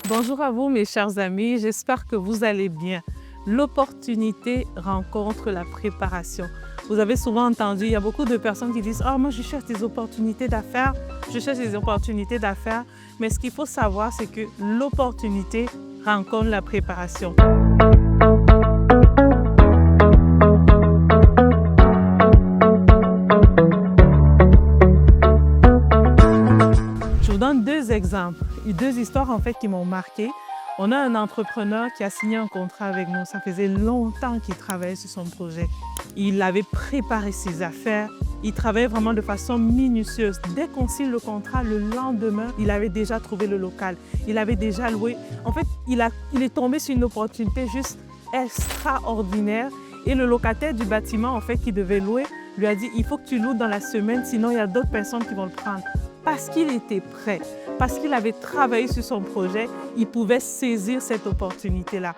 Bonjour à vous mes chers amis, j'espère que vous allez bien. L'opportunité rencontre la préparation. Vous avez souvent entendu, il y a beaucoup de personnes qui disent « Oh, moi je cherche des opportunités d'affaires, Mais ce qu'il faut savoir, c'est que l'opportunité rencontre la préparation. Je vous donne deux exemples, deux histoires en fait qui m'ont marqué. On a un entrepreneur qui a signé un contrat avec nous. Ça faisait longtemps qu'il travaillait sur son projet. Il avait préparé ses affaires. Il travaillait vraiment de façon minutieuse. Dès qu'on signe le contrat, le lendemain, il avait déjà trouvé le local. Il avait déjà loué. En fait, il est tombé sur une opportunité juste extraordinaire. Et le locataire du bâtiment, en fait, qui devait louer, lui a dit « Il faut que tu loues dans la semaine, sinon il y a d'autres personnes qui vont le prendre. » Parce qu'il était prêt, parce qu'il avait travaillé sur son projet, il pouvait saisir cette opportunité-là.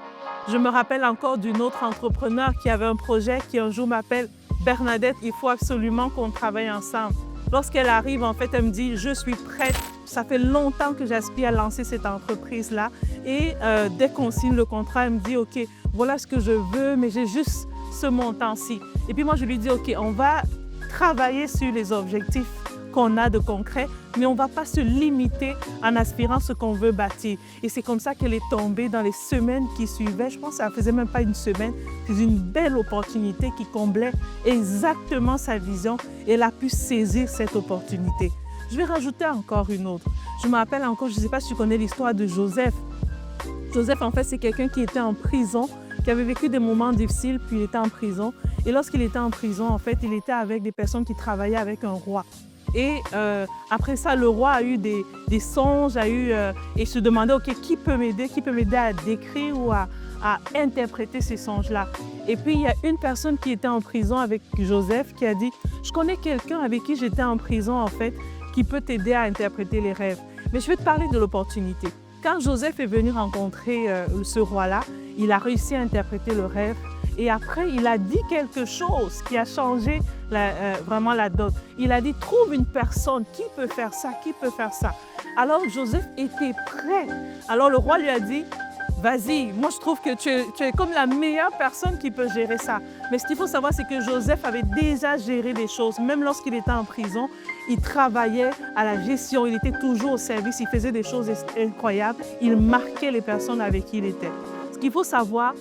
Je me rappelle encore d'une autre entrepreneur qui avait un projet qui un jour m'appelle « Bernadette, il faut absolument qu'on travaille ensemble. » Lorsqu'elle arrive, en fait, elle me dit « Je suis prête. Ça fait longtemps que j'aspire à lancer cette entreprise-là. » Et dès qu'on signe le contrat, elle me dit « Ok, voilà ce que je veux, mais j'ai juste ce montant-ci. » Et puis moi, je lui dis « Ok, on va travailler sur les objectifs qu'on a de concret, mais on ne va pas se limiter en aspirant ce qu'on veut bâtir. » Et c'est comme ça qu'elle est tombée dans les semaines qui suivaient. Je pense que ça ne faisait même pas une semaine. C'est une belle opportunité qui comblait exactement sa vision et elle a pu saisir cette opportunité. Je vais rajouter encore une autre. Je me rappelle encore, je ne sais pas si tu connais l'histoire de Joseph. Joseph, en fait, c'est quelqu'un qui était en prison, qui avait vécu des moments difficiles, puis il était en prison. Et lorsqu'il était en prison, en fait, il était avec des personnes qui travaillaient avec un roi. Et après ça, le roi a eu des songes, et se demandait, OK, qui peut m'aider à décrire ou à interpréter ces songes-là. Et puis, il y a une personne qui était en prison avec Joseph qui a dit, je connais quelqu'un avec qui j'étais en prison, en fait, qui peut t'aider à interpréter les rêves. Mais je vais te parler de l'opportunité. Quand Joseph est venu rencontrer ce roi-là, il a réussi à interpréter le rêve. Et après, il a dit quelque chose qui a changé vraiment la donne. Il a dit, trouve une personne qui peut faire ça, qui peut faire ça. Alors, Joseph était prêt. Alors, le roi lui a dit, vas-y, moi je trouve que tu es comme la meilleure personne qui peut gérer ça. Mais ce qu'il faut savoir, c'est que Joseph avait déjà géré des choses. Même lorsqu'il était en prison, il travaillait à la gestion, il était toujours au service, il faisait des choses incroyables. Il marquait les personnes avec qui il était. Ce qu'il faut savoir,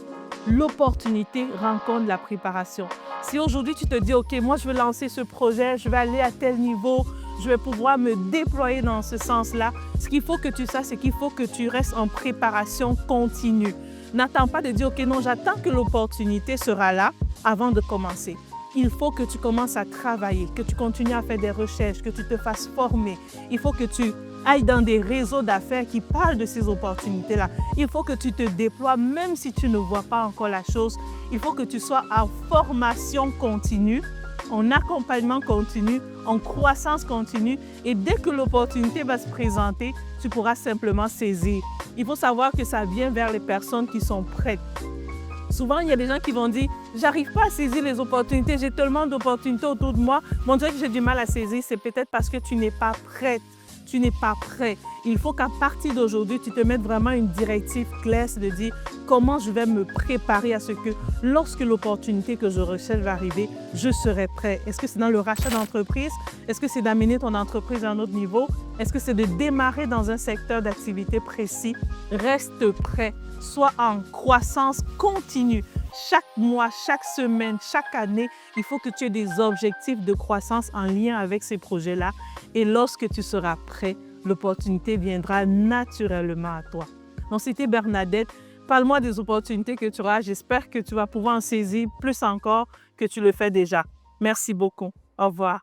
l'opportunité rencontre la préparation. Si aujourd'hui tu te dis, OK, moi je veux lancer ce projet, je vais aller à tel niveau, je vais pouvoir me déployer dans ce sens-là, ce qu'il faut que tu saches, c'est qu'il faut que tu restes en préparation continue. N'attends pas de dire, OK, non, j'attends que l'opportunité sera là avant de commencer. Il faut que tu commences à travailler, que tu continues à faire des recherches, que tu te fasses former. Il faut que tu ailles dans des réseaux d'affaires qui parlent de ces opportunités-là. Il faut que tu te déploies, même si tu ne vois pas encore la chose. Il faut que tu sois en formation continue, en accompagnement continu, en croissance continue. Et dès que l'opportunité va se présenter, tu pourras simplement saisir. Il faut savoir que ça vient vers les personnes qui sont prêtes. Souvent, il y a des gens qui vont dire « J'arrive pas à saisir les opportunités, j'ai tellement d'opportunités autour de moi. On dirait que j'ai du mal à saisir. » C'est peut-être parce que tu n'es pas prête. Tu n'es pas prêt. Il faut qu'à partir d'aujourd'hui, tu te mettes vraiment une directive claire, c'est de dire comment je vais me préparer à ce que lorsque l'opportunité que je recherche va arriver, je serai prêt. Est-ce que c'est dans le rachat d'entreprise? Est-ce que c'est d'amener ton entreprise à un autre niveau? Est-ce que c'est de démarrer dans un secteur d'activité précis? Reste prêt. Sois en croissance continue. Chaque mois, chaque semaine, chaque année, il faut que tu aies des objectifs de croissance en lien avec ces projets-là. Et lorsque tu seras prêt, l'opportunité viendra naturellement à toi. Donc, c'était Bernadette. Parle-moi des opportunités que tu auras. J'espère que tu vas pouvoir en saisir plus encore que tu le fais déjà. Merci beaucoup. Au revoir.